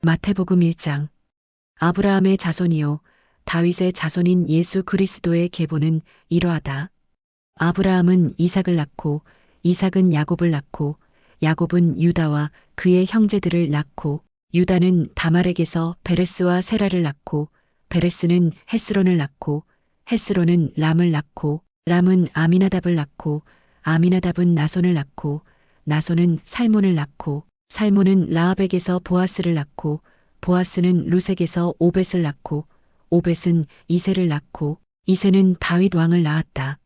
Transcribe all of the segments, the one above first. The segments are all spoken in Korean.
마태복음 1장. 아브라함의 자손이요 다윗의 자손인 예수 그리스도의 계보는 이러하다. 아브라함은 이삭을 낳고 이삭은 야곱을 낳고 야곱은 유다와 그의 형제들을 낳고 유다는 다말에게서 베레스와 세라를 낳고 베레스는 헤스론을 낳고 헤스론은 람을 낳고 람은 아미나답을 낳고 아미나답은 나손을 낳고 나손은 살몬을 낳고 살몬은 라합에게서 보아스를 낳고 보아스는 루색에서 오벳을 낳고 오벳은 이새를 낳고 이새는 다윗 왕을 낳았다.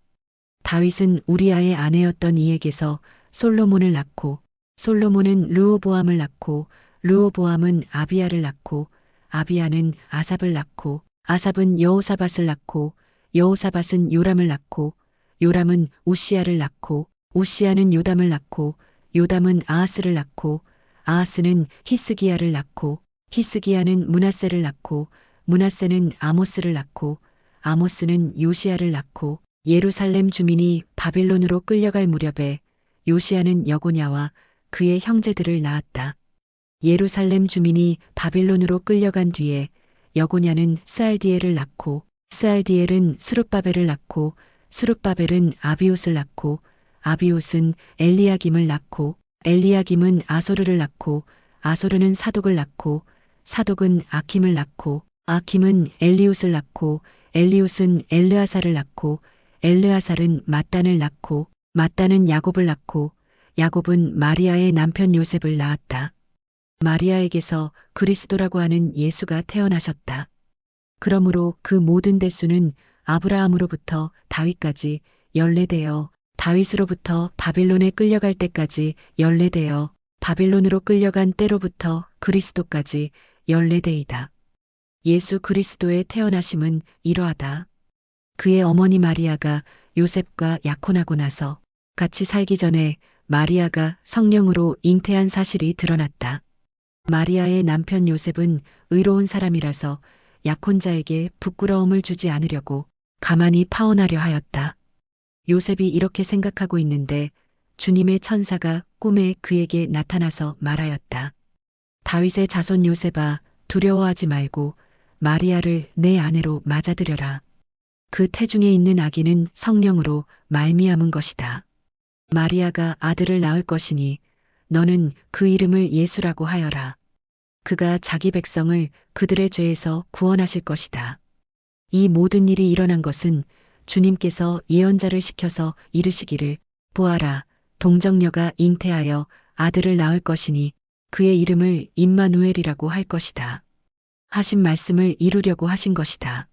다윗은 우리아의 아내였던 이에게서 솔로몬을 낳고 솔로몬은 르호보암을 낳고 르호보암은 아비야를 낳고 아비야는 아삽을 낳고 아삽은 여호사밧을 낳고 여호사밧은 요람을 낳고 요람은 우시야를 낳고 우시야는 요담을 낳고 요담은 아하스를 낳고 아하스는 히스기야를 낳고 히스기야는 므낫세를 낳고 므낫세는 아모스를 낳고 아모스는 요시야를 낳고 예루살렘 주민이 바빌론으로 끌려갈 무렵에 요시야는 여고냐와 그의 형제들을 낳았다. 예루살렘 주민이 바빌론으로 끌려간 뒤에 여고냐는 스알디엘을 낳고 스알디엘은 스룹바벨을 낳고 스룹바벨은 아비옷을 낳고 아비옷은 엘리야김을 낳고 엘리야김은 아소르를 낳고 아소르는 사독을 낳고 사독은 아킴을 낳고 아킴은 엘리웃을 낳고 엘리웃은 엘르아사를 낳고 엘르아살은 mat단을 낳고 mat단은 야곱을 낳고 야곱은 마리아의 남편 요셉을 낳았다. 마리아에게서 그리스도라고 하는 예수가 태어나셨다. 그러므로 그 모든 대수는 아브라함으로부터 다윗까지 연례되어 다윗으로부터 바빌론에 끌려갈 때까지 연례되어 바빌론으로 끌려간 때로부터 그리스도까지 연례되이다. 예수 그리스도의 태어나심은 이러하다. 그의 어머니 마리아가 요셉과 약혼하고 나서 같이 살기 전에 마리아가 성령으로 잉태한 사실이 드러났다. 마리아의 남편 요셉은 의로운 사람이라서 약혼자에게 부끄러움을 주지 않으려고 가만히 파혼하려 하였다. 요셉이 이렇게 생각하고 있는데 주님의 천사가 꿈에 그에게 나타나서 말하였다. 다윗의 자손 요셉아, 두려워하지 말고 마리아를 내 아내로 맞아들여라. 그 태중에 있는 아기는 성령으로 말미암은 것이다. 마리아가 아들을 낳을 것이니 너는 그 이름을 예수라고 하여라. 그가 자기 백성을 그들의 죄에서 구원하실 것이다. 이 모든 일이 일어난 것은 주님께서 예언자를 시켜서 이르시기를 보아라, 동정녀가 잉태하여 아들을 낳을 것이니 그의 이름을 임마누엘이라고 할 것이다. 하신 말씀을 이루려고 하신 것이다.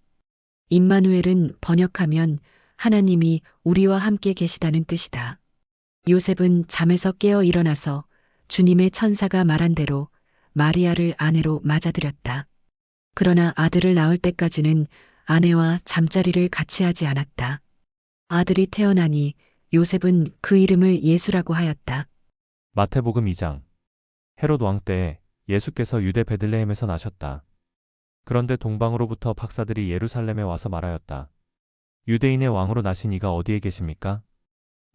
임마누엘은 번역하면 하나님이 우리와 함께 계시다는 뜻이다. 요셉은 잠에서 깨어 일어나서 주님의 천사가 말한 대로 마리아를 아내로 맞아들였다. 그러나 아들을 낳을 때까지는 아내와 잠자리를 같이 하지 않았다. 아들이 태어나니 요셉은 그 이름을 예수라고 하였다. 마태복음 2장. 헤롯 왕 때에 예수께서 유대 베들레헴에서 나셨다. 그런데 동방으로부터 박사들이 예루살렘에 와서 말하였다. 유대인의 왕으로 나신 이가 어디에 계십니까?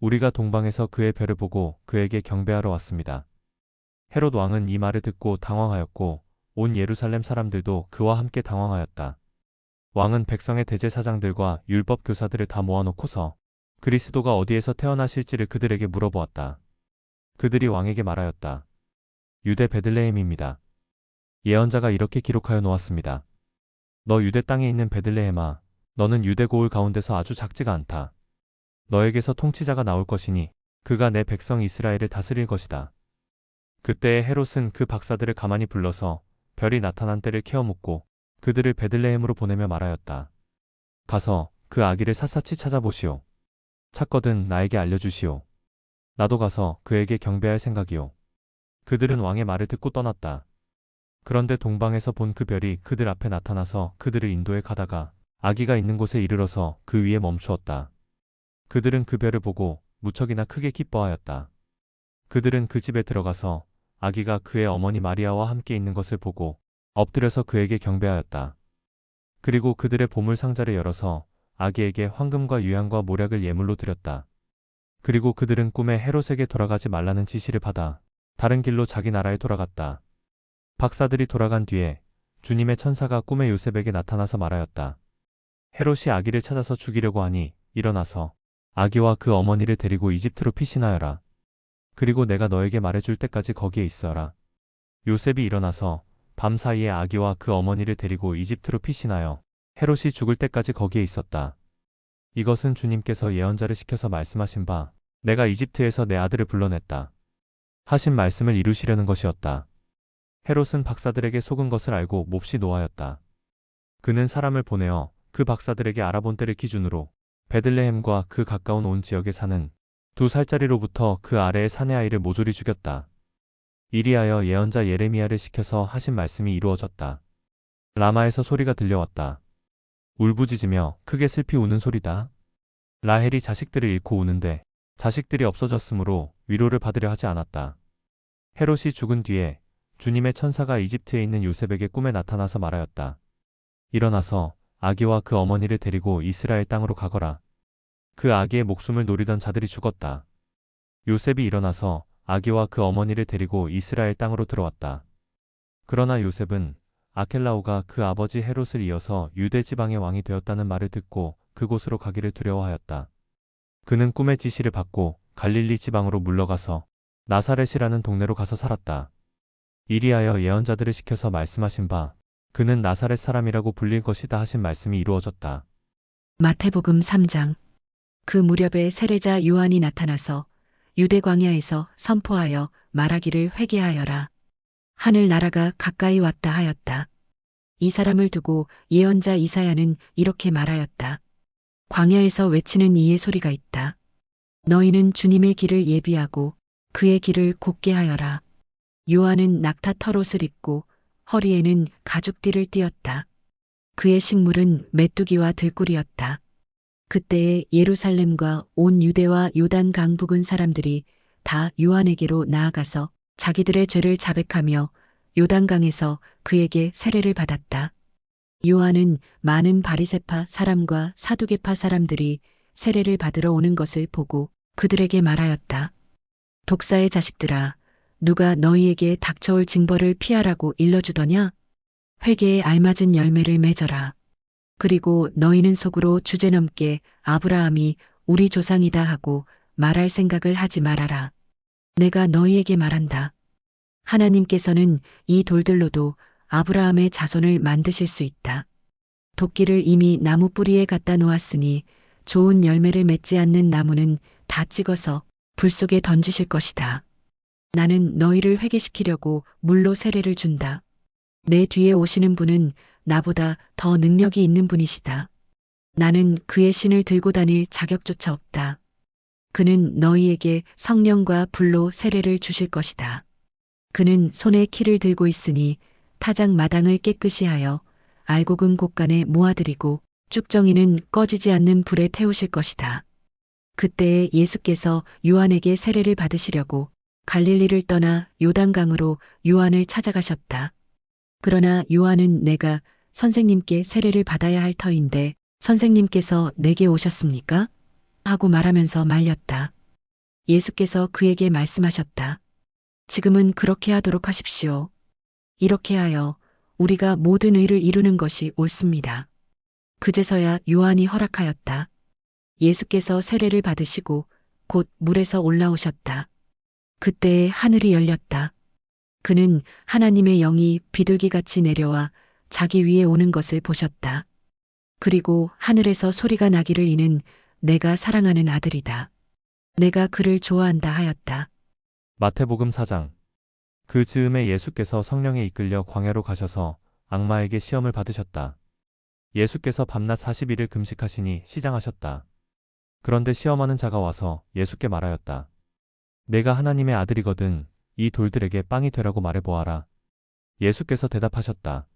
우리가 동방에서 그의 별을 보고 그에게 경배하러 왔습니다. 헤롯 왕은 이 말을 듣고 당황하였고 온 예루살렘 사람들도 그와 함께 당황하였다. 왕은 백성의 대제사장들과 율법 교사들을 다 모아놓고서 그리스도가 어디에서 태어나실지를 그들에게 물어보았다. 그들이 왕에게 말하였다. 유대 베들레헴입니다. 예언자가 이렇게 기록하여 놓았습니다. 너 유대 땅에 있는 베들레헴아, 너는 유대 고을 가운데서 아주 작지가 않다. 너에게서 통치자가 나올 것이니 그가 내 백성 이스라엘을 다스릴 것이다. 그때에 헤롯은 그 박사들을 가만히 불러서 별이 나타난 때를 캐어 묻고 그들을 베들레헴으로 보내며 말하였다. 가서 그 아기를 샅샅이 찾아보시오. 찾거든 나에게 알려주시오. 나도 가서 그에게 경배할 생각이오. 그들은 왕의 말을 듣고 떠났다. 그런데 동방에서 본 그 별이 그들 앞에 나타나서 그들을 인도해 가다가 아기가 있는 곳에 이르러서 그 위에 멈추었다. 그들은 그 별을 보고 무척이나 크게 기뻐하였다. 그들은 그 집에 들어가서 아기가 그의 어머니 마리아와 함께 있는 것을 보고 엎드려서 그에게 경배하였다. 그리고 그들의 보물 상자를 열어서 아기에게 황금과 유향과 모략을 예물로 드렸다. 그리고 그들은 꿈에 헤롯에게 돌아가지 말라는 지시를 받아 다른 길로 자기 나라에 돌아갔다. 박사들이 돌아간 뒤에 주님의 천사가 꿈에 요셉에게 나타나서 말하였다. 헤롯이 아기를 찾아서 죽이려고 하니 일어나서 아기와 그 어머니를 데리고 이집트로 피신하여라. 그리고 내가 너에게 말해줄 때까지 거기에 있어라. 요셉이 일어나서 밤 사이에 아기와 그 어머니를 데리고 이집트로 피신하여 헤롯이 죽을 때까지 거기에 있었다. 이것은 주님께서 예언자를 시켜서 말씀하신 바 내가 이집트에서 내 아들을 불러냈다 하신 말씀을 이루시려는 것이었다. 헤롯은 박사들에게 속은 것을 알고 몹시 노하였다. 그는 사람을 보내어 그 박사들에게 알아본 때를 기준으로 베들레헴과 그 가까운 온 지역에 사는 2살짜리로부터 그 아래의 사내 아이를 모조리 죽였다. 이리하여 예언자 예레미야를 시켜서 하신 말씀이 이루어졌다. 라마에서 소리가 들려왔다. 울부짖으며 크게 슬피 우는 소리다. 라헬이 자식들을 잃고 우는데 자식들이 없어졌으므로 위로를 받으려 하지 않았다. 헤롯이 죽은 뒤에 주님의 천사가 이집트에 있는 요셉에게 꿈에 나타나서 말하였다. 일어나서 아기와 그 어머니를 데리고 이스라엘 땅으로 가거라. 그 아기의 목숨을 노리던 자들이 죽었다. 요셉이 일어나서 아기와 그 어머니를 데리고 이스라엘 땅으로 들어왔다. 그러나 요셉은 아켈라오가 그 아버지 헤롯을 이어서 유대 지방의 왕이 되었다는 말을 듣고 그곳으로 가기를 두려워하였다. 그는 꿈의 지시를 받고 갈릴리 지방으로 물러가서 나사렛이라는 동네로 가서 살았다. 이리하여 예언자들을 시켜서 말씀하신 바 그는 나사렛 사람이라고 불릴 것이다 하신 말씀이 이루어졌다. 마태복음 3장. 그 무렵에 세례자 요한이 나타나서 유대 광야에서 선포하여 말하기를 회개하여라. 하늘 나라가 가까이 왔다 하였다. 이 사람을 두고 예언자 이사야는 이렇게 말하였다. 광야에서 외치는 이의 소리가 있다. 너희는 주님의 길을 예비하고 그의 길을 곧게 하여라. 요한은 낙타 털옷을 입고 허리에는 가죽띠를 띠었다. 그의 식물은 메뚜기와 들꿀이었다. 그때에 예루살렘과 온 유대와 요단강 부근 사람들이 다 요한에게로 나아가서 자기들의 죄를 자백하며 요단강에서 그에게 세례를 받았다. 요한은 많은 바리새파 사람과 사두개파 사람들이 세례를 받으러 오는 것을 보고 그들에게 말하였다. 독사의 자식들아, 누가 너희에게 닥쳐올 징벌을 피하라고 일러주더냐? 회개에 알맞은 열매를 맺어라. 그리고 너희는 속으로 주제넘게 아브라함이 우리 조상이다 하고 말할 생각을 하지 말아라. 내가 너희에게 말한다. 하나님께서는 이 돌들로도 아브라함의 자손을 만드실 수 있다. 도끼를 이미 나무 뿌리에 갖다 놓았으니 좋은 열매를 맺지 않는 나무는 다 찍어서 불 속에 던지실 것이다. 나는 너희를 회개시키려고 물로 세례를 준다. 내 뒤에 오시는 분은 나보다 더 능력이 있는 분이시다. 나는 그의 신을 들고 다닐 자격조차 없다. 그는 너희에게 성령과 불로 세례를 주실 것이다. 그는 손에 키를 들고 있으니 타작 마당을 깨끗이 하여 알곡은 곳간에 모아들이고 쭉정이는 꺼지지 않는 불에 태우실 것이다. 그때에 예수께서 요한에게 세례를 받으시려고 갈릴리를 떠나 요단강으로 요한을 찾아가셨다. 그러나 요한은 내가 선생님께 세례를 받아야 할 터인데 선생님께서 내게 오셨습니까? 하고 말하면서 말렸다. 예수께서 그에게 말씀하셨다. 지금은 그렇게 하도록 하십시오. 이렇게 하여 우리가 모든 의를 이루는 것이 옳습니다. 그제서야 요한이 허락하였다. 예수께서 세례를 받으시고 곧 물에서 올라오셨다. 그때에 하늘이 열렸다. 그는 하나님의 영이 비둘기같이 내려와 자기 위에 오는 것을 보셨다. 그리고 하늘에서 소리가 나기를 이는 내가 사랑하는 아들이다. 내가 그를 좋아한다 하였다. 마태복음 4장. 그 즈음에 예수께서 성령에 이끌려 광야로 가셔서 악마에게 시험을 받으셨다. 예수께서 밤낮 40일을 금식하시니 시장하셨다. 그런데 시험하는 자가 와서 예수께 말하였다. 내가 하나님의 아들이거든 이 돌들에게 빵이 되라고 말해보아라. 예수께서 대답하셨다.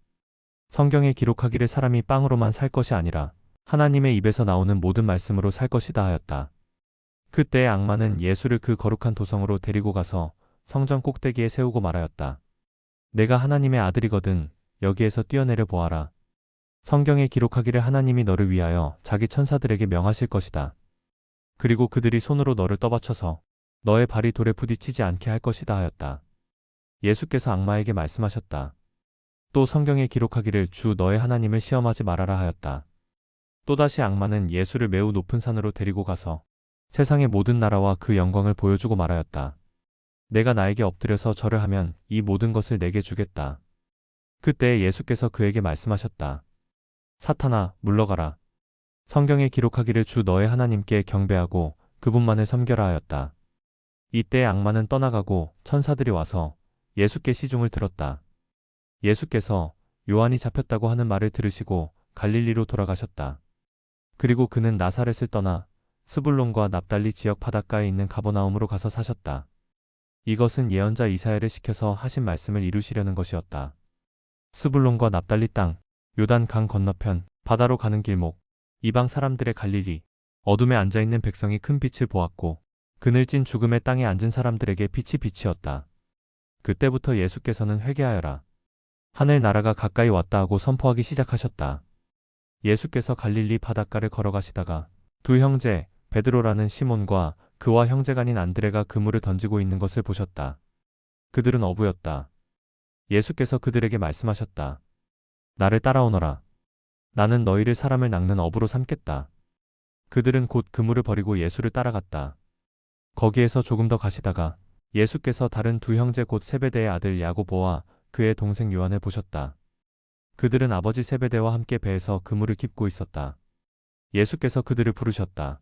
성경에 기록하기를 사람이 빵으로만 살 것이 아니라 하나님의 입에서 나오는 모든 말씀으로 살 것이다 하였다. 그때 악마는 예수를 그 거룩한 도성으로 데리고 가서 성전 꼭대기에 세우고 말하였다. 내가 하나님의 아들이거든 여기에서 뛰어내려 보아라. 성경에 기록하기를 하나님이 너를 위하여 자기 천사들에게 명하실 것이다. 그리고 그들이 손으로 너를 떠받쳐서 너의 발이 돌에 부딪히지 않게 할 것이다 하였다. 예수께서 악마에게 말씀하셨다. 또 성경에 기록하기를 주 너의 하나님을 시험하지 말아라 하였다. 또다시 악마는 예수를 매우 높은 산으로 데리고 가서 세상의 모든 나라와 그 영광을 보여주고 말하였다. 내가 나에게 엎드려서 절을 하면 이 모든 것을 내게 주겠다. 그때 예수께서 그에게 말씀하셨다. 사탄아, 물러가라. 성경에 기록하기를 주 너의 하나님께 경배하고 그분만을 섬겨라 하였다. 이때 악마는 떠나가고 천사들이 와서 예수께 시중을 들었다. 예수께서 요한이 잡혔다고 하는 말을 들으시고 갈릴리로 돌아가셨다. 그리고 그는 나사렛을 떠나 스불론과 납달리 지역 바닷가에 있는 가버나움으로 가서 사셨다. 이것은 예언자 이사야를 시켜서 하신 말씀을 이루시려는 것이었다. 스불론과 납달리 땅, 요단 강 건너편, 바다로 가는 길목, 이방 사람들의 갈릴리, 어둠에 앉아있는 백성이 큰 빛을 보았고 그늘진 죽음의 땅에 앉은 사람들에게 빛이 빛이었다. 그때부터 예수께서는 회개하여라. 하늘 나라가 가까이 왔다 하고 선포하기 시작하셨다. 예수께서 갈릴리 바닷가를 걸어가시다가 두 형제 베드로라는 시몬과 그와 형제간인 안드레가 그물을 던지고 있는 것을 보셨다. 그들은 어부였다. 예수께서 그들에게 말씀하셨다. 나를 따라오너라. 나는 너희를 사람을 낚는 어부로 삼겠다. 그들은 곧 그물을 버리고 예수를 따라갔다. 거기에서 조금 더 가시다가 예수께서 다른 두 형제 곧 세베대의 아들 야고보와 그의 동생 요한을 보셨다. 그들은 아버지 세베대와 함께 배에서 그물을 깁고 있었다. 예수께서 그들을 부르셨다.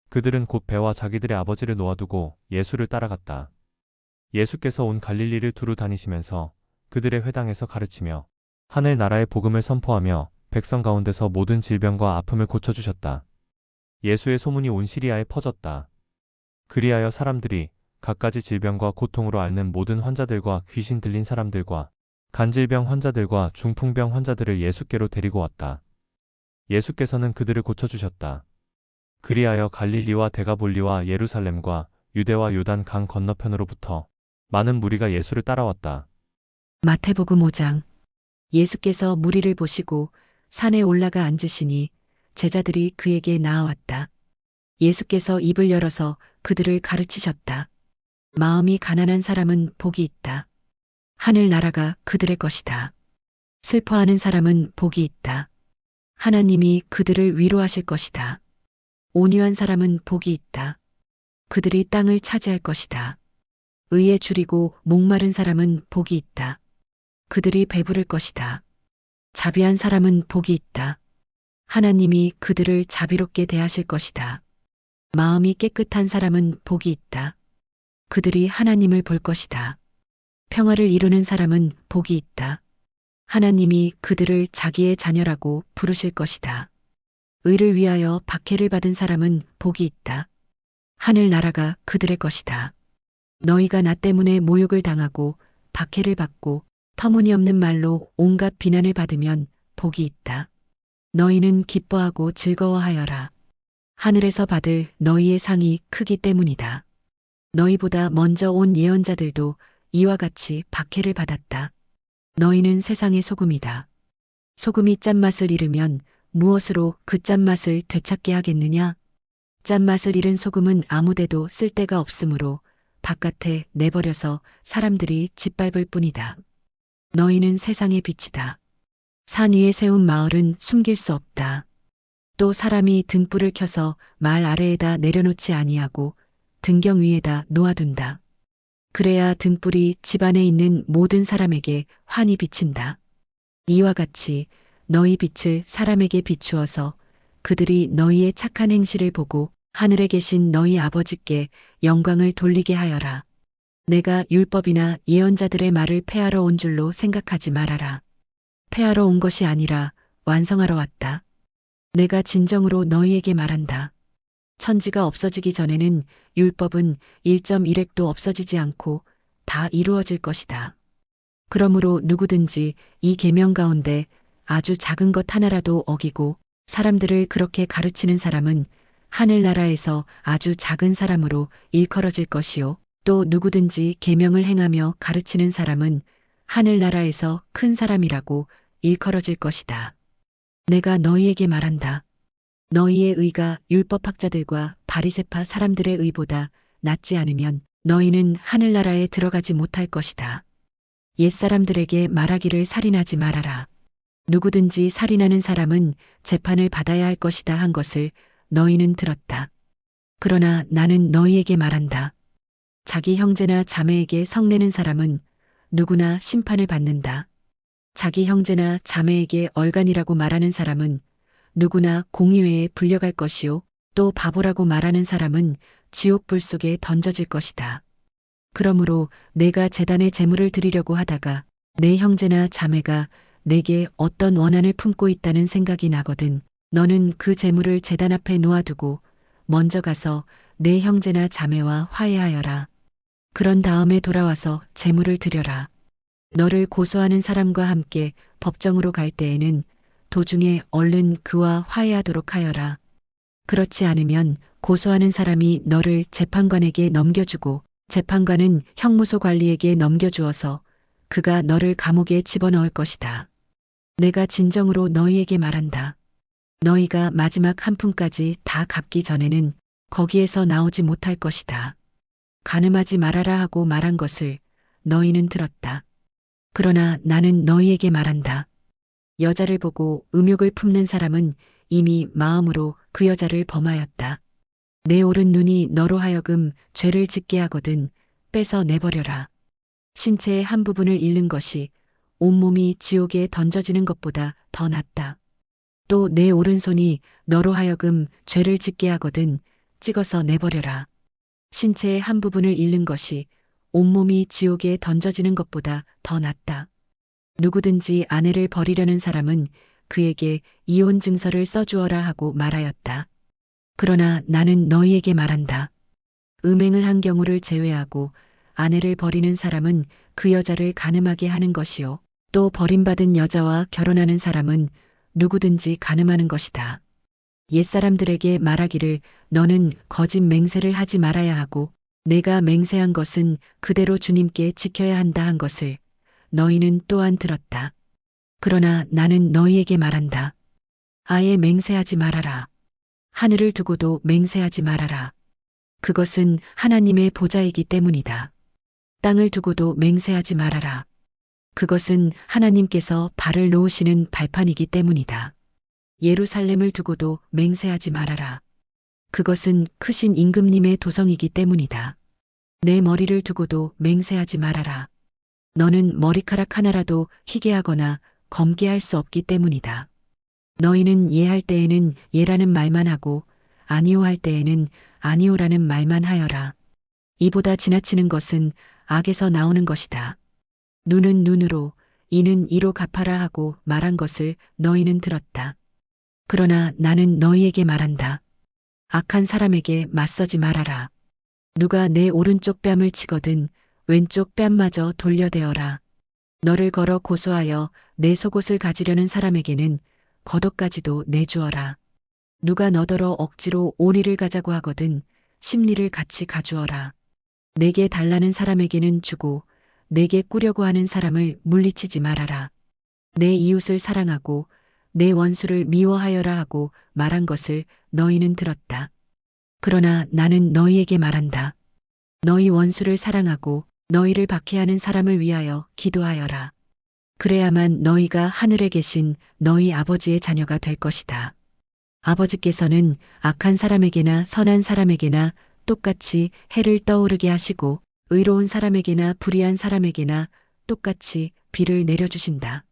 그들은 곧 배와 자기들의 아버지를 놓아두고 예수를 따라갔다. 예수께서 온 갈릴리를 두루 다니시면서 그들의 회당에서 가르치며 하늘 나라의 복음을 선포하며 백성 가운데서 모든 질병과 아픔을 고쳐주셨다. 예수의 소문이 온 시리아에 퍼졌다. 그리하여 사람들이 갖가지 질병과 고통으로 앓는 모든 환자들과 귀신 들린 사람들과 간질병 환자들과 중풍병 환자들을 예수께로 데리고 왔다. 예수께서는 그들을 고쳐주셨다. 그리하여 갈릴리와 데가볼리와 예루살렘과 유대와 요단 강 건너편으로부터 많은 무리가 예수를 따라왔다. 마태복음 5장. 예수께서 무리를 보시고 산에 올라가 앉으시니 제자들이 그에게 나아왔다. 예수께서 입을 열어서 그들을 가르치셨다. 마음이 가난한 사람은 복이 있다. 하늘 나라가 그들의 것이다. 슬퍼하는 사람은 복이 있다. 하나님이 그들을 위로하실 것이다. 온유한 사람은 복이 있다. 그들이 땅을 차지할 것이다. 의에 줄이고 목마른 사람은 복이 있다. 그들이 배부를 것이다. 자비한 사람은 복이 있다. 하나님이 그들을 자비롭게 대하실 것이다. 마음이 깨끗한 사람은 복이 있다. 그들이 하나님을 볼 것이다. 평화를 이루는 사람은 복이 있다. 하나님이 그들을 자기의 자녀라고 부르실 것이다. 의를 위하여 박해를 받은 사람은 복이 있다. 하늘 나라가 그들의 것이다. 너희가 나 때문에 모욕을 당하고 박해를 받고 터무니없는 말로 온갖 비난을 받으면 복이 있다. 너희는 기뻐하고 즐거워하여라. 하늘에서 받을 너희의 상이 크기 때문이다. 너희보다 먼저 온 예언자들도 이와 같이 박해를 받았다. 너희는 세상의 소금이다. 소금이 짠맛을 잃으면 무엇으로 그 짠맛을 되찾게 하겠느냐? 짠맛을 잃은 소금은 아무데도 쓸데가 없으므로 바깥에 내버려서 사람들이 짓밟을 뿐이다. 너희는 세상의 빛이다. 산 위에 세운 마을은 숨길 수 없다. 또 사람이 등불을 켜서 말 아래에다 내려놓지 아니하고 등경 위에다 놓아둔다. 그래야 등불이 집 안에 있는 모든 사람에게 환히 비친다. 이와 같이 너희 빛을 사람에게 비추어서 그들이 너희의 착한 행실을 보고 하늘에 계신 너희 아버지께 영광을 돌리게 하여라. 내가 율법이나 예언자들의 말을 폐하러 온 줄로 생각하지 말아라. 폐하러 온 것이 아니라 완성하러 왔다. 내가 진정으로 너희에게 말한다. 천지가 없어지기 전에는 율법은 1.1획도 없어지지 않고 다 이루어질 것이다. 그러므로 누구든지 이 계명 가운데 아주 작은 것 하나라도 어기고 사람들을 그렇게 가르치는 사람은 하늘나라에서 아주 작은 사람으로 일컬어질 것이요. 또 누구든지 계명을 행하며 가르치는 사람은 하늘나라에서 큰 사람이라고 일컬어질 것이다. 내가 너희에게 말한다. 너희의 의가 율법학자들과 바리새파 사람들의 의보다 낫지 않으면 너희는 하늘나라에 들어가지 못할 것이다. 옛사람들에게 말하기를 살인하지 말아라. 누구든지 살인하는 사람은 재판을 받아야 할 것이다 한 것을 너희는 들었다. 그러나 나는 너희에게 말한다. 자기 형제나 자매에게 성내는 사람은 누구나 심판을 받는다. 자기 형제나 자매에게 얼간이라고 말하는 사람은 누구나 공의회에 불려갈 것이요. 또 바보라고 말하는 사람은 지옥불 속에 던져질 것이다. 그러므로 내가 제단에 제물을 드리려고 하다가 내 형제나 자매가 내게 어떤 원한을 품고 있다는 생각이 나거든 너는 그 제물을 제단 앞에 놓아두고 먼저 가서 내 형제나 자매와 화해하여라. 그런 다음에 돌아와서 제물을 드려라. 너를 고소하는 사람과 함께 법정으로 갈 때에는 도중에 얼른 그와 화해하도록 하여라. 그렇지 않으면 고소하는 사람이 너를 재판관에게 넘겨주고 재판관은 형무소 관리에게 넘겨주어서 그가 너를 감옥에 집어넣을 것이다. 내가 진정으로 너희에게 말한다. 너희가 마지막 한 푼까지 다 갚기 전에는 거기에서 나오지 못할 것이다. 간음하지 말아라 하고 말한 것을 너희는 들었다. 그러나 나는 너희에게 말한다. 여자를 보고 음욕을 품는 사람은 이미 마음으로 그 여자를 범하였다. 내 오른 눈이 너로 하여금 죄를 짓게 하거든 빼서 내버려라. 신체의 한 부분을 잃는 것이 온몸이 지옥에 던져지는 것보다 더 낫다. 또 내 오른손이 너로 하여금 죄를 짓게 하거든 찍어서 내버려라. 신체의 한 부분을 잃는 것이 온몸이 지옥에 던져지는 것보다 더 낫다. 누구든지 아내를 버리려는 사람은 그에게 이혼 증서를 써주어라 하고 말하였다. 그러나 나는 너희에게 말한다. 음행을 한 경우를 제외하고 아내를 버리는 사람은 그 여자를 간음하게 하는 것이요. 또 버림받은 여자와 결혼하는 사람은 누구든지 간음하는 것이다. 옛사람들에게 말하기를 너는 거짓 맹세를 하지 말아야 하고 내가 맹세한 것은 그대로 주님께 지켜야 한다 한 것을 너희는 또한 들었다. 그러나 나는 너희에게 말한다. 아예 맹세하지 말아라. 하늘을 두고도 맹세하지 말아라. 그것은 하나님의 보좌이기 때문이다. 땅을 두고도 맹세하지 말아라. 그것은 하나님께서 발을 놓으시는 발판이기 때문이다. 예루살렘을 두고도 맹세하지 말아라. 그것은 크신 임금님의 도성이기 때문이다. 내 머리를 두고도 맹세하지 말아라. 너는 머리카락 하나라도 희게 하거나 검게 할 수 없기 때문이다. 너희는 예할 때에는 예라는 말만 하고 아니오 할 때에는 아니오라는 말만 하여라. 이보다 지나치는 것은 악에서 나오는 것이다. 눈은 눈으로 이는 이로 갚아라 하고 말한 것을 너희는 들었다. 그러나 나는 너희에게 말한다. 악한 사람에게 맞서지 말아라. 누가 내 오른쪽 뺨을 치거든 왼쪽 뺨마저 돌려대어라. 너를 걸어 고소하여 내 속옷을 가지려는 사람에게는 겉옷까지도 내주어라. 누가 너더러 억지로 오리를 가자고 하거든 십리를 같이 가주어라. 내게 달라는 사람에게는 주고 내게 꾸려고 하는 사람을 물리치지 말아라. 내 이웃을 사랑하고 내 원수를 미워하여라 하고 말한 것을 너희는 들었다. 그러나 나는 너희에게 말한다. 너희 원수를 사랑하고 너희를 박해하는 사람을 위하여 기도하여라. 그래야만 너희가 하늘에 계신 너희 아버지의 자녀가 될 것이다. 아버지께서는 악한 사람에게나 선한 사람에게나 똑같이 해를 떠오르게 하시고 의로운 사람에게나 불의한 사람에게나 똑같이 비를 내려주신다.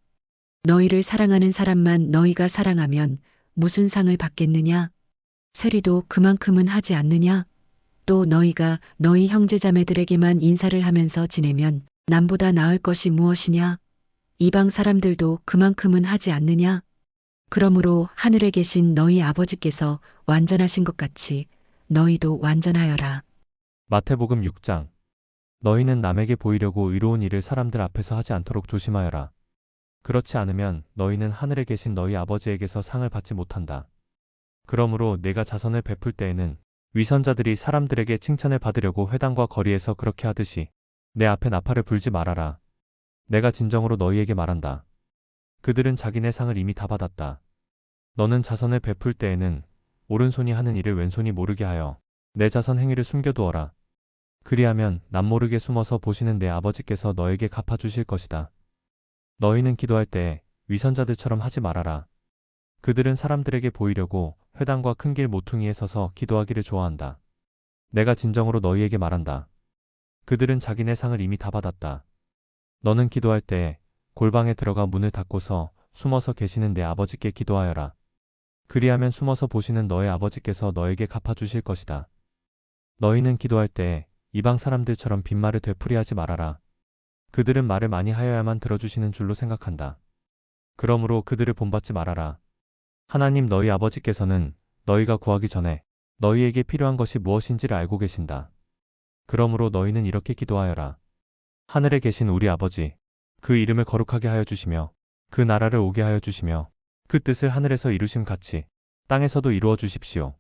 너희를 사랑하는 사람만 너희가 사랑하면 무슨 상을 받겠느냐? 세리도 그만큼은 하지 않느냐? 또 너희가 너희 형제자매들에게만 인사를 하면서 지내면 남보다 나을 것이 무엇이냐? 이방 사람들도 그만큼은 하지 않느냐? 그러므로 하늘에 계신 너희 아버지께서 완전하신 것 같이 너희도 완전하여라. 마태복음 6장. 너희는 남에게 보이려고 의로운 일을 사람들 앞에서 하지 않도록 조심하여라. 그렇지 않으면 너희는 하늘에 계신 너희 아버지에게서 상을 받지 못한다. 그러므로 내가 자선을 베풀 때에는 위선자들이 사람들에게 칭찬을 받으려고 회당과 거리에서 그렇게 하듯이 내 앞에 나팔을 불지 말아라. 내가 진정으로 너희에게 말한다. 그들은 자기네 상을 이미 다 받았다. 너는 자선을 베풀 때에는 오른손이 하는 일을 왼손이 모르게 하여 내 자선 행위를 숨겨두어라. 그리하면 남모르게 숨어서 보시는 내 아버지께서 너에게 갚아주실 것이다. 너희는 기도할 때 위선자들처럼 하지 말아라. 그들은 사람들에게 보이려고 회당과 큰 길 모퉁이에 서서 기도하기를 좋아한다. 내가 진정으로 너희에게 말한다. 그들은 자기네 상을 이미 다 받았다. 너는 기도할 때 골방에 들어가 문을 닫고서 숨어서 계시는 내 아버지께 기도하여라. 그리하면 숨어서 보시는 너의 아버지께서 너에게 갚아주실 것이다. 너희는 기도할 때 이방 사람들처럼 빈말을 되풀이하지 말아라. 그들은 말을 많이 하여야만 들어주시는 줄로 생각한다. 그러므로 그들을 본받지 말아라. 하나님 너희 아버지께서는 너희가 구하기 전에 너희에게 필요한 것이 무엇인지를 알고 계신다. 그러므로 너희는 이렇게 기도하여라. 하늘에 계신 우리 아버지, 그 이름을 거룩하게 하여 주시며 그 나라를 오게 하여 주시며 그 뜻을 하늘에서 이루심 같이 땅에서도 이루어 주십시오.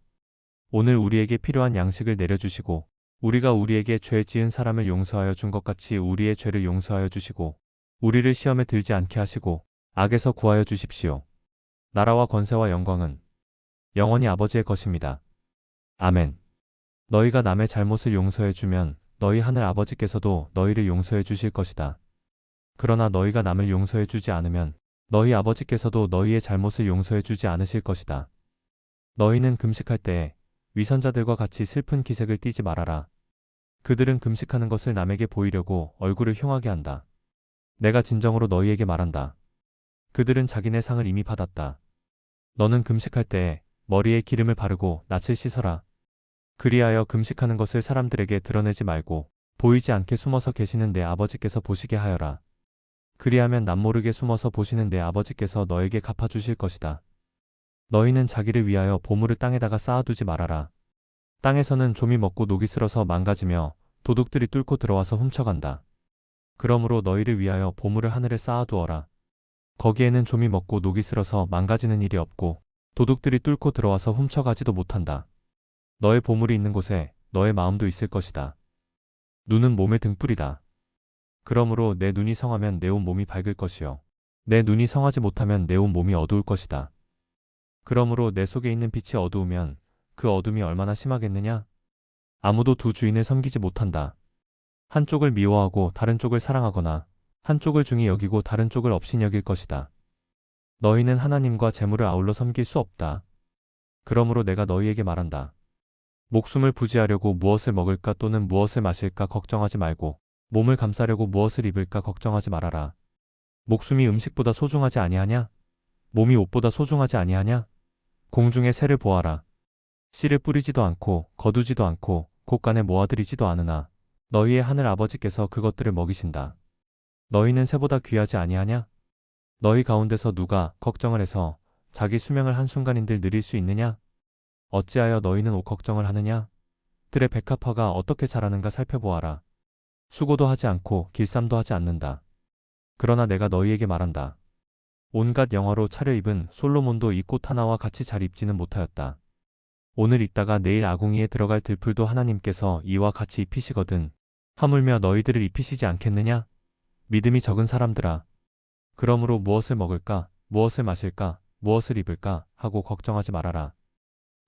오늘 우리에게 필요한 양식을 내려주시고 우리가 우리에게 죄 지은 사람을 용서하여 준 것 같이 우리의 죄를 용서하여 주시고 우리를 시험에 들지 않게 하시고 악에서 구하여 주십시오. 나라와 권세와 영광은 영원히 아버지의 것입니다. 아멘. 너희가 남의 잘못을 용서해 주면 너희 하늘 아버지께서도 너희를 용서해 주실 것이다. 그러나 너희가 남을 용서해 주지 않으면 너희 아버지께서도 너희의 잘못을 용서해 주지 않으실 것이다. 너희는 금식할 때 위선자들과 같이 슬픈 기색을 띠지 말아라. 그들은 금식하는 것을 남에게 보이려고 얼굴을 흉하게 한다. 내가 진정으로 너희에게 말한다. 그들은 자기네 상을 이미 받았다. 너는 금식할 때 머리에 기름을 바르고 낯을 씻어라. 그리하여 금식하는 것을 사람들에게 드러내지 말고 보이지 않게 숨어서 계시는 내 아버지께서 보시게 하여라. 그리하면 남모르게 숨어서 보시는 내 아버지께서 너에게 갚아주실 것이다. 너희는 자기를 위하여 보물을 땅에다가 쌓아두지 말아라. 땅에서는 좀이 먹고 녹이 슬어서 망가지며 도둑들이 뚫고 들어와서 훔쳐간다. 그러므로 너희를 위하여 보물을 하늘에 쌓아두어라. 거기에는 좀이 먹고 녹이 슬어서 망가지는 일이 없고 도둑들이 뚫고 들어와서 훔쳐가지도 못한다. 너의 보물이 있는 곳에 너의 마음도 있을 것이다. 눈은 몸의 등불이다. 그러므로 내 눈이 성하면 내 온 몸이 밝을 것이요. 내 눈이 성하지 못하면 내 온 몸이 어두울 것이다. 그러므로 내 속에 있는 빛이 어두우면 그 어둠이 얼마나 심하겠느냐? 아무도 두 주인을 섬기지 못한다. 한쪽을 미워하고 다른 쪽을 사랑하거나 한쪽을 중히 여기고 다른 쪽을 업신 여길 것이다. 너희는 하나님과 재물을 아울러 섬길 수 없다. 그러므로 내가 너희에게 말한다. 목숨을 부지하려고 무엇을 먹을까 또는 무엇을 마실까 걱정하지 말고 몸을 감싸려고 무엇을 입을까 걱정하지 말아라. 목숨이 음식보다 소중하지 아니하냐? 몸이 옷보다 소중하지 아니하냐? 공중의 새를 보아라. 씨를 뿌리지도 않고 거두지도 않고 곳간에 모아들이지도 않으나 너희의 하늘 아버지께서 그것들을 먹이신다. 너희는 새보다 귀하지 아니하냐? 너희 가운데서 누가 걱정을 해서 자기 수명을 한순간인들 늘릴 수 있느냐? 어찌하여 너희는 옷 걱정을 하느냐? 들의 백합화가 어떻게 자라는가 살펴보아라. 수고도 하지 않고 길쌈도 하지 않는다. 그러나 내가 너희에게 말한다. 온갖 영화로 차려입은 솔로몬도 이 꽃 하나와 같이 잘 입지는 못하였다. 오늘 있다가 내일 아궁이에 들어갈 들풀도 하나님께서 이와 같이 입히시거든. 하물며 너희들을 입히시지 않겠느냐? 믿음이 적은 사람들아. 그러므로 무엇을 먹을까, 무엇을 마실까, 무엇을 입을까 하고 걱정하지 말아라.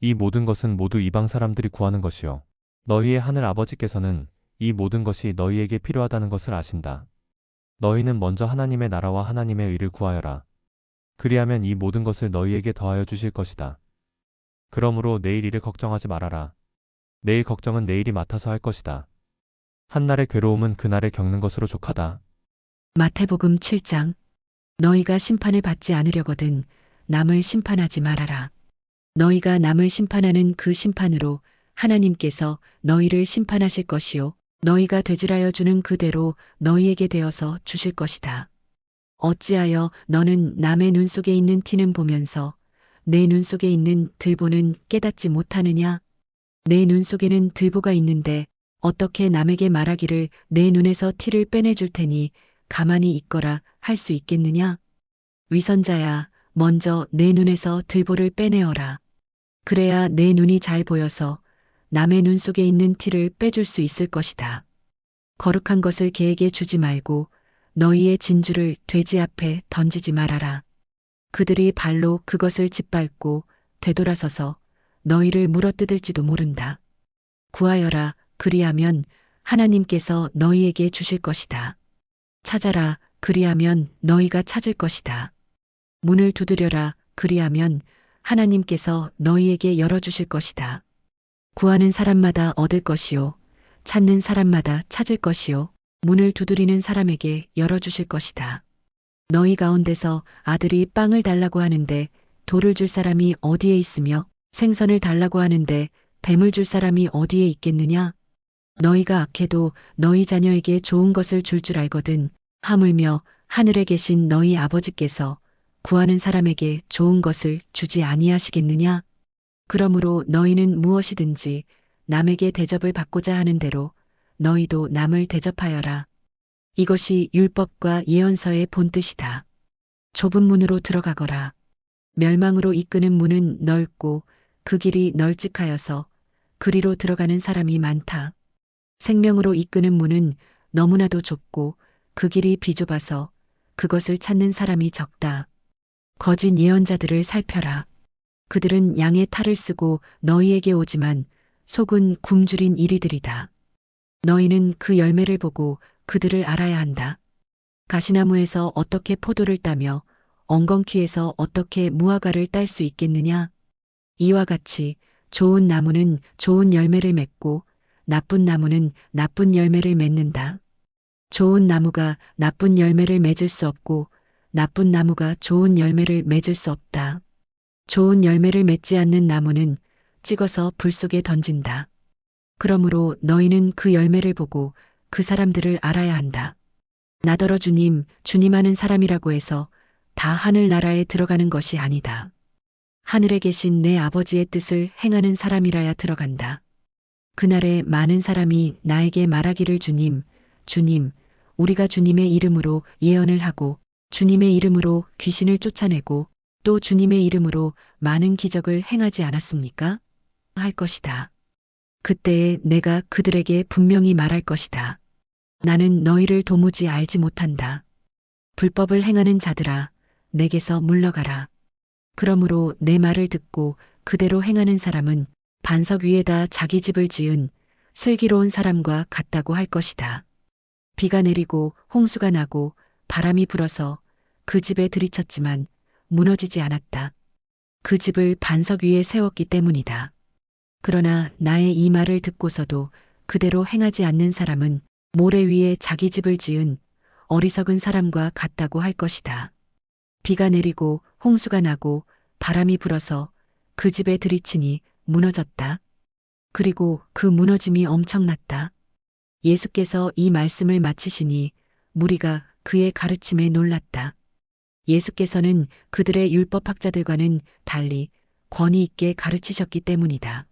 이 모든 것은 모두 이방 사람들이 구하는 것이요. 너희의 하늘 아버지께서는 이 모든 것이 너희에게 필요하다는 것을 아신다. 너희는 먼저 하나님의 나라와 하나님의 의를 구하여라. 그리하면 이 모든 것을 너희에게 더하여 주실 것이다. 그러므로 내일 일을 걱정하지 말아라. 내일 걱정은 내일이 맡아서 할 것이다. 한날의 괴로움은 그날에 겪는 것으로 족하다. 마태복음 7장. 너희가 심판을 받지 않으려거든 남을 심판하지 말아라. 너희가 남을 심판하는 그 심판으로 하나님께서 너희를 심판하실 것이요 너희가 되질하여 주는 그대로 너희에게 되어서 주실 것이다. 어찌하여 너는 남의 눈 속에 있는 티는 보면서 내 눈 속에 있는 들보는 깨닫지 못하느냐? 내 눈 속에는 들보가 있는데 어떻게 남에게 말하기를 내 눈에서 티를 빼내줄 테니 가만히 있거라 할 수 있겠느냐? 위선자야, 먼저 내 눈에서 들보를 빼내어라. 그래야 내 눈이 잘 보여서 남의 눈 속에 있는 티를 빼줄 수 있을 것이다. 거룩한 것을 개에게 주지 말고 너희의 진주를 돼지 앞에 던지지 말아라. 그들이 발로 그것을 짓밟고 되돌아서서 너희를 물어뜯을지도 모른다. 구하여라. 그리하면 하나님께서 너희에게 주실 것이다. 찾아라, 그리하면 너희가 찾을 것이다. 문을 두드려라, 그리하면 하나님께서 너희에게 열어주실 것이다. 구하는 사람마다 얻을 것이요. 찾는 사람마다 찾을 것이요. 문을 두드리는 사람에게 열어주실 것이다. 너희 가운데서 아들이 빵을 달라고 하는데 돌을 줄 사람이 어디에 있으며 생선을 달라고 하는데 뱀을 줄 사람이 어디에 있겠느냐? 너희가 악해도 너희 자녀에게 좋은 것을 줄 줄 알거든. 하물며 하늘에 계신 너희 아버지께서 구하는 사람에게 좋은 것을 주지 아니하시겠느냐? 그러므로 너희는 무엇이든지 남에게 대접을 받고자 하는 대로 너희도 남을 대접하여라. 이것이 율법과 예언서의 본뜻이다. 좁은 문으로 들어가거라. 멸망으로 이끄는 문은 넓고 그 길이 널찍하여서 그리로 들어가는 사람이 많다. 생명으로 이끄는 문은 너무나도 좁고 그 길이 비좁아서 그것을 찾는 사람이 적다. 거짓 예언자들을 살펴라. 그들은 양의 탈을 쓰고 너희에게 오지만 속은 굶주린 이리들이다. 너희는 그 열매를 보고 그들을 알아야 한다. 가시나무에서 어떻게 포도를 따며 엉겅퀴에서 어떻게 무화과를 딸 수 있겠느냐? 이와 같이 좋은 나무는 좋은 열매를 맺고 나쁜 나무는 나쁜 열매를 맺는다. 좋은 나무가 나쁜 열매를 맺을 수 없고 나쁜 나무가 좋은 열매를 맺을 수 없다. 좋은 열매를 맺지 않는 나무는 찍어서 불 속에 던진다. 그러므로 너희는 그 열매를 보고 그 사람들을 알아야 한다. 나더러 주님, 주님 하는 사람이라고 해서 다 하늘나라에 들어가는 것이 아니다. 하늘에 계신 내 아버지의 뜻을 행하는 사람이라야 들어간다. 그날에 많은 사람이 나에게 말하기를 주님, 주님, 우리가 주님의 이름으로 예언을 하고 주님의 이름으로 귀신을 쫓아내고 또 주님의 이름으로 많은 기적을 행하지 않았습니까? 할 것이다. 그때에 내가 그들에게 분명히 말할 것이다. 나는 너희를 도무지 알지 못한다. 불법을 행하는 자들아, 내게서 물러가라. 그러므로 내 말을 듣고 그대로 행하는 사람은 반석 위에다 자기 집을 지은 슬기로운 사람과 같다고 할 것이다. 비가 내리고 홍수가 나고 바람이 불어서 그 집에 들이쳤지만 무너지지 않았다. 그 집을 반석 위에 세웠기 때문이다. 그러나 나의 이 말을 듣고서도 그대로 행하지 않는 사람은 모래 위에 자기 집을 지은 어리석은 사람과 같다고 할 것이다. 비가 내리고 홍수가 나고 바람이 불어서 그 집에 들이치니 무너졌다. 그리고 그 무너짐이 엄청났다. 예수께서 이 말씀을 마치시니 무리가 그의 가르침에 놀랐다. 예수께서는 그들의 율법학자들과는 달리 권위 있게 가르치셨기 때문이다.